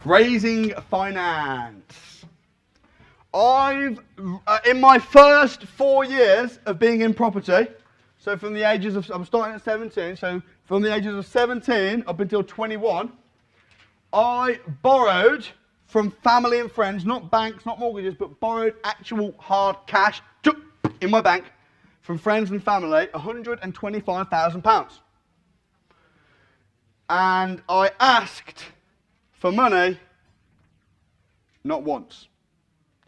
Raising finance. I've, in my first 4 years of being in property, so from the ages of, I'm starting at 17, so from the ages of 17 up until 21, I borrowed from family and friends, not banks, not mortgages, but borrowed actual hard cash in my bank from friends and family, £125,000. And I asked for money not once.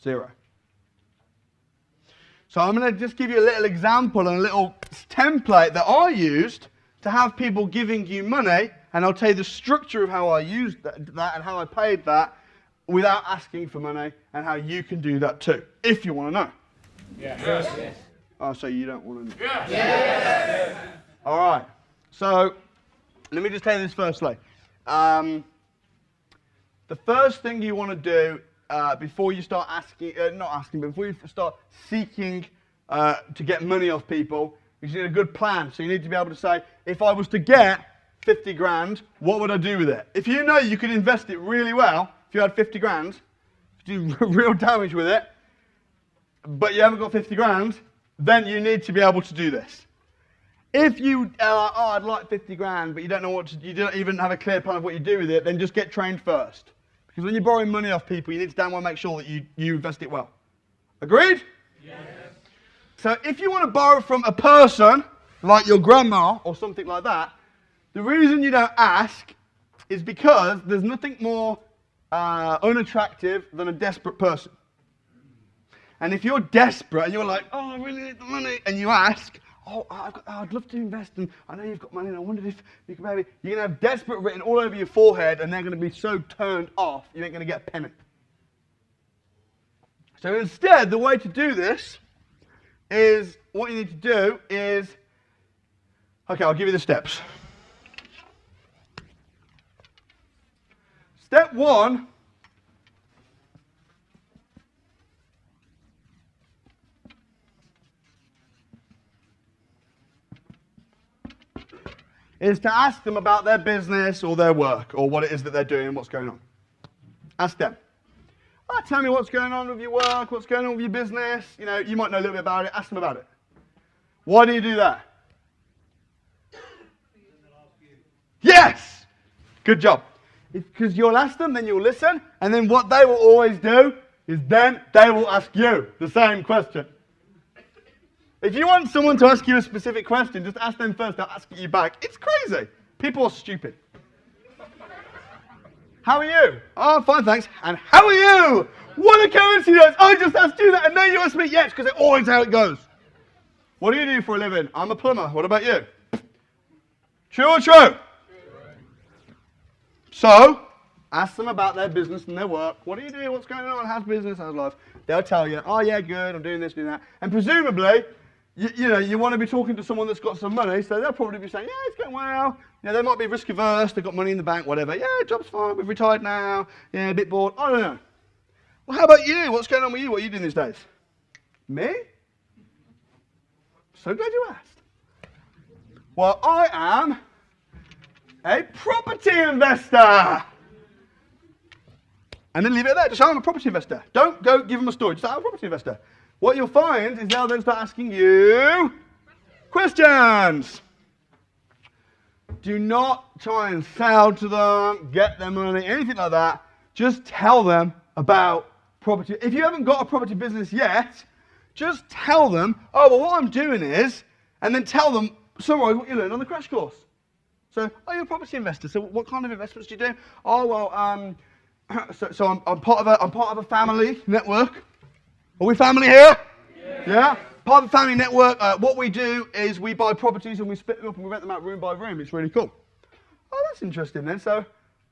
0. So I'm going to just give you a little example and a little template that I used to have people giving you money, and I'll tell you the structure of how I used that and how I paid that without asking for money, and how you can do that too, if you want to know. Yes. Oh, so you don't want to know. Yes. All right. So let me just tell you this firstly. The first thing you want to do before you start before you start seeking to get money off people, you need a good plan. So you need to be able to say, if I was to get 50 grand, what would I do with it? If you know you could invest it really well, if you had 50 grand, do real damage with it, but you haven't got 50 grand, then you need to be able to do this. If you are like, oh, I'd like 50 grand, but you don't know you don't even have a clear plan of what you do with it, then just get trained first. Because when you're borrowing money off people, you need to damn well make sure that you invest it well. Agreed? Yes. So if you want to borrow from a person, like your grandma or something like that, the reason you don't ask is because there's nothing more unattractive than a desperate person. And if you're desperate and you're like, oh, I really need the money, and you ask, oh, I'd love to invest, and I know you've got money, and I wondered if you could maybe, you're going to have desperate written all over your forehead, and they're going to be so turned off, you ain't going to get a penny. So instead, the way to do this is, what you need to do is, okay, I'll give you the steps. Step 1, is to ask them about their business or their work or what it is that they're doing and what's going on. Ask them. Oh, tell me what's going on with your work, what's going on with your business. You know, you might know a little bit about it. Ask them about it. Why do you do that? Yes! Good job. Because you'll ask them, then you'll listen, and then what they will always do is then they will ask you the same question. If you want someone to ask you a specific question, just ask them first, they'll ask you back. It's crazy. People are stupid. How are you? Oh, fine, thanks. And how are you? What a coincidence. I just asked you that, and then you asked me. Yes, because it's always how it goes. What do you do for a living? I'm a plumber. What about you? True or true? So, ask them about their business and their work. What do you do? What's going on? How's business? How's life? They'll tell you, oh yeah, good, I'm doing this, doing that. And presumably, you want to be talking to someone that's got some money, so they'll probably be saying, yeah, it's going well. You know, they might be risk averse, they've got money in the bank, whatever. Yeah, job's fine, we've retired now. Yeah, a bit bored. I don't know. Well, how about you? What's going on with you? What are you doing these days? Me? So glad you asked. Well, I am a property investor. And then leave it at that. Just say I'm a property investor. Don't go give them a story. Just say I'm a property investor. What you'll find is they'll then start asking you questions. Do not try and sell to them, get their money, anything like that. Just tell them about property. If you haven't got a property business yet, just tell them, oh, well, what I'm doing is, and then tell them, summarize what you learned on the crash course. So, oh, you're a property investor. So what kind of investments do you do? Oh, well, I'm part of a family network. Are we family here? Yeah? Part of the family network. What we do is we buy properties and we split them up and we rent them out room by room. It's really cool. Oh, that's interesting then. So,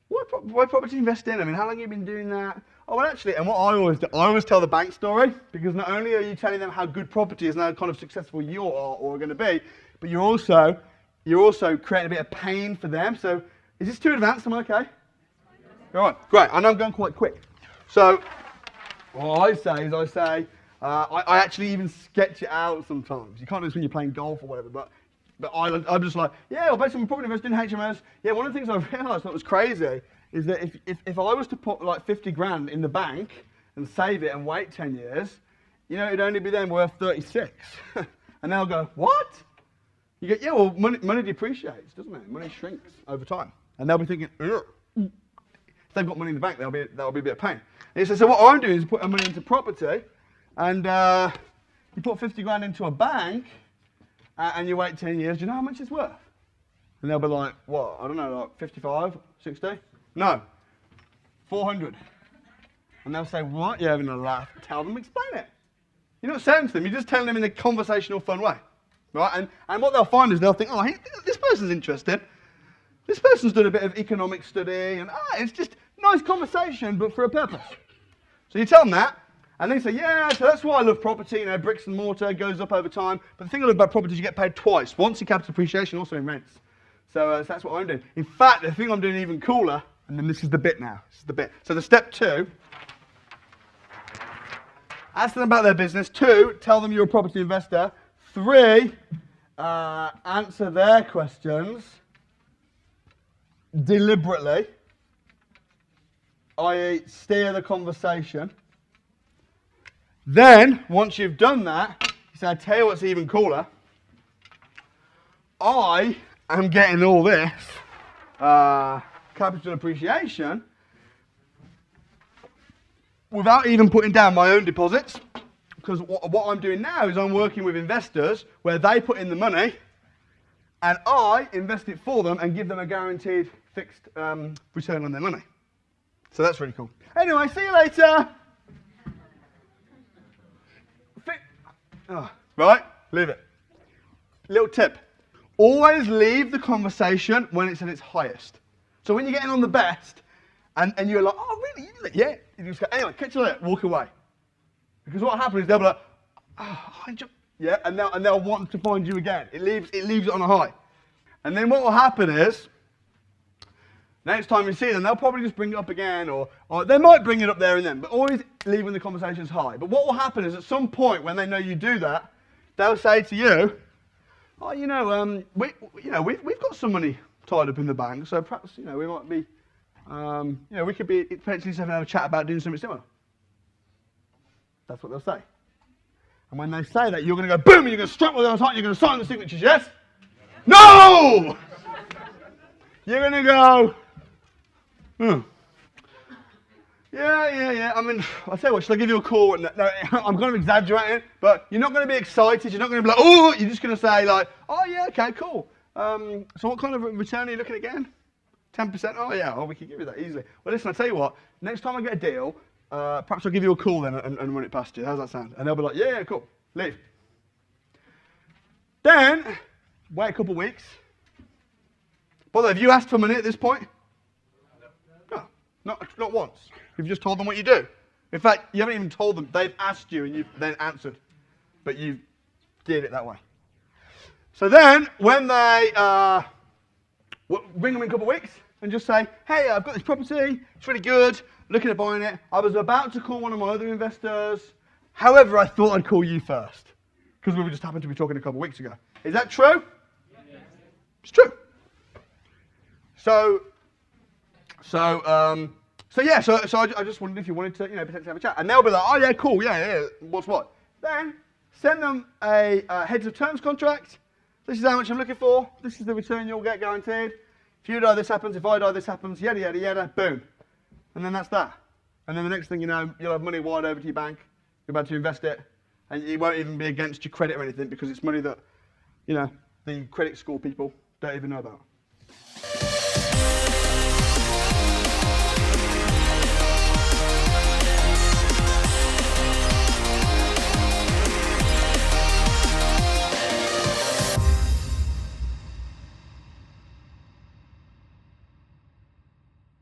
why property investing? I mean, how long have you been doing that? Oh, well, actually, and what I always do, I always tell the bank story, because not only are you telling them how good property is and how kind of successful you are or are going to be, but you're also creating a bit of pain for them. So, is this too advanced? Am I okay? All right, great. I know I'm going quite quick. So, what I say, I actually even sketch it out sometimes. You can't do this when you're playing golf or whatever, but I'm just like, yeah, well, basically I'm property investing in HMS. Yeah, one of the things I realised that was crazy is that if I was to put like 50 grand in the bank and save it and wait 10 years, you know, it'd only be then worth 36. And they'll go, what? You go, yeah, well, money depreciates, doesn't it? Money shrinks over time. And they'll be thinking, ugh. If they've got money in the bank, that'll be a bit of pain. And he says, so what I'm doing is putting money into property, and you put 50 grand into a bank, and you wait 10 years, do you know how much it's worth? And they'll be like, what, I don't know, like 55, 60? No, 400. And they'll say, what? You're having a laugh. Tell them, explain it. You're not saying to them, you're just telling them in a conversational, fun way. Right? And what they'll find is they'll think, oh, this person's interested. This person's done a bit of economic study, and it's just nice conversation, but for a purpose. So you tell them that, and they say, yeah, so that's why I love property, you know, bricks and mortar goes up over time. But the thing I love about property is you get paid twice, once in capital appreciation, also in rents. So that's what I'm doing. In fact, the thing I'm doing even cooler, and then this is the bit now, this is the bit. So the step 2, ask them about their business. 2, tell them you're a property investor. 3, answer their questions deliberately, i.e. steer the conversation. Then, once you've done that, you say, I tell you what's even cooler. I am getting all this capital appreciation without even putting down my own deposits, because what I'm doing now is I'm working with investors where they put in the money and I invest it for them and give them a guaranteed fixed return on their money. So that's really cool. Anyway, see you later. Right, leave it. Little tip. Always leave the conversation when it's at its highest. So when you're getting on the best and you're like, oh, really? Yeah. You just go, anyway, catch you later, walk away. Because what happens is they'll be like, oh, yeah, and they'll want to find you again. It leaves it on a high. And then what will happen is, next time you see them, they'll probably just bring it up again, or they might bring it up there and then, but always leave when the conversation's high. But what will happen is at some point when they know you do that, they'll say to you, oh, you know, we've got some money tied up in the bank, so perhaps, you know, we might be, you know, we could be potentially having a chat about doing something similar. That's what they'll say. And when they say that, you're going to go boom, and you're going to strike with the other side, you're going to sign the signatures, yes? No! You're going to go, yeah. I mean, I'll tell you what, shall I give you a call? No, I'm going to exaggerate it, but you're not going to be excited. You're not going to be like, oh, you're just going to say like, oh, yeah, okay, cool. So what kind of return are you looking at again? 10%? Oh, yeah, we can give you that easily. Well, listen, I'll tell you what, next time I get a deal, perhaps I'll give you a call then and run it past you. How's that sound? And they'll be like, yeah, cool, leave. Then, wait a couple of weeks. By the way, have you asked for money at this point? No, not once. You've just told them what you do. In fact, you haven't even told them. They've asked you and you've then answered. But you did it that way. So then, when they bring them in a couple of weeks and just say, hey, I've got this property, it's really good, looking at buying it. I was about to call one of my other investors. However, I thought I'd call you first. Because we just happened to be talking a couple of weeks ago. Is that true? Yes. It's true. So I just wondered if you wanted to, you know, potentially have a chat. And they'll be like, oh yeah, cool, yeah, what's what? Then send them a heads of terms contract. This is how much I'm looking for. This is the return you'll get guaranteed. If you die, this happens. If I die, this happens. Yada, yada, yada. Boom. And then that's that. And then the next thing you know, you'll have money wired over to your bank. You're about to invest it. And it won't even be against your credit or anything because it's money that, you know, the credit score people don't even know about.